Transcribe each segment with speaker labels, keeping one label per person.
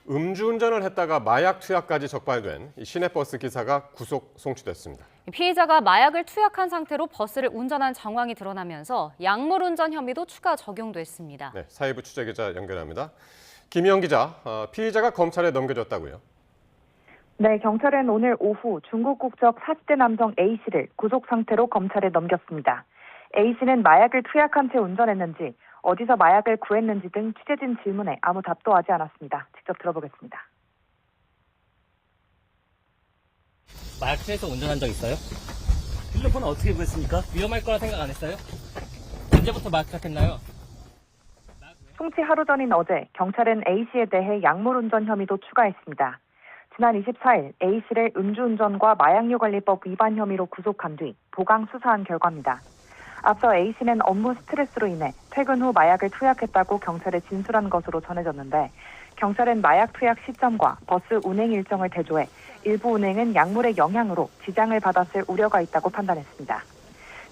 Speaker 1: 음주운전을 했다가 마약 투약까지 적발된 시내버스 기사가 구속 송치됐습니다.
Speaker 2: 피의자가 마약을 투약한 상태로 버스를 운전한 정황이 드러나면서 약물 운전 혐의도 추가 적용됐습니다.
Speaker 1: 네, 사회부 취재기자 연결합니다. 김희영 기자, 피의자가 검찰에 넘겨졌다고요?
Speaker 3: 네, 경찰은 오늘 오후 중국 국적 40대 남성 A씨를 구속 상태로 검찰에 넘겼습니다. A씨는 마약을 투약한 채 운전했는지, 어디서 마약을 구했는지 등 취재진 질문에 아무 답도 하지 않았습니다. 직접 들어보겠습니다.
Speaker 4: 마약 취해서 운전한 적 있어요? 핸드폰은 어떻게 구했습니까? 위험할 거라 생각 안 했어요? 언제부터 마약 투약했나요?
Speaker 3: 송치 하루 전인 어제 경찰은 A씨에 대해 약물운전 혐의도 추가했습니다. 지난 24일 A씨를 음주운전과 마약류관리법 위반 혐의로 구속한 뒤 보강 수사한 결과입니다. 앞서 A씨는 업무 스트레스로 인해 퇴근 후 마약을 투약했다고 경찰에 진술한 것으로 전해졌는데, 경찰은 마약 투약 시점과 버스 운행 일정을 대조해 일부 운행은 약물의 영향으로 지장을 받았을 우려가 있다고 판단했습니다.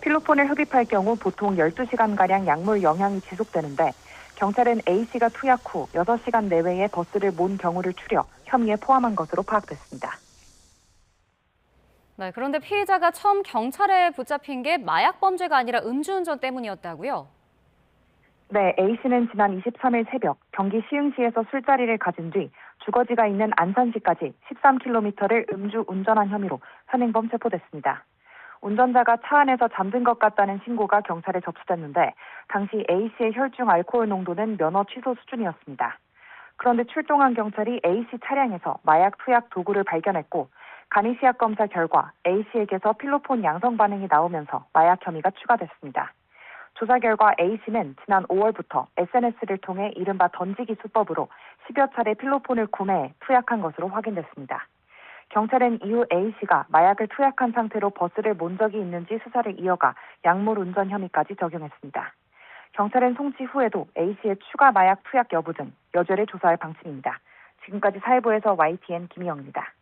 Speaker 3: 필로폰을 흡입할 경우 보통 12시간가량 약물 영향이 지속되는데, 경찰은 A씨가 투약 후 6시간 내외에 버스를 몬 경우를 추려 혐의에 포함한 것으로 파악됐습니다.
Speaker 2: 네, 그런데 피의자가 처음 경찰에 붙잡힌 게 마약 범죄가 아니라 음주운전 때문이었다고요?
Speaker 3: 네, A씨는 지난 23일 새벽 경기 시흥시에서 술자리를 가진 뒤 주거지가 있는 안산시까지 13km를 음주 운전한 혐의로 현행범 체포됐습니다. 운전자가 차 안에서 잠든 것 같다는 신고가 경찰에 접수됐는데, 당시 A씨의 혈중 알코올 농도는 면허 취소 수준이었습니다. 그런데 출동한 경찰이 A씨 차량에서 마약 투약 도구를 발견했고, 간이시약 검사 결과 A씨에게서 필로폰 양성 반응이 나오면서 마약 혐의가 추가됐습니다. 조사 결과 A씨는 지난 5월부터 SNS를 통해 이른바 던지기 수법으로 10여 차례 필로폰을 구매해 투약한 것으로 확인됐습니다. 경찰은 이후 A씨가 마약을 투약한 상태로 버스를 몬 적이 있는지 수사를 이어가 약물 운전 혐의까지 적용했습니다. 경찰은 송치 후에도 A씨의 추가 마약 투약 여부 등 여죄를 조사할 방침입니다. 지금까지 사회부에서 YTN 김희영입니다.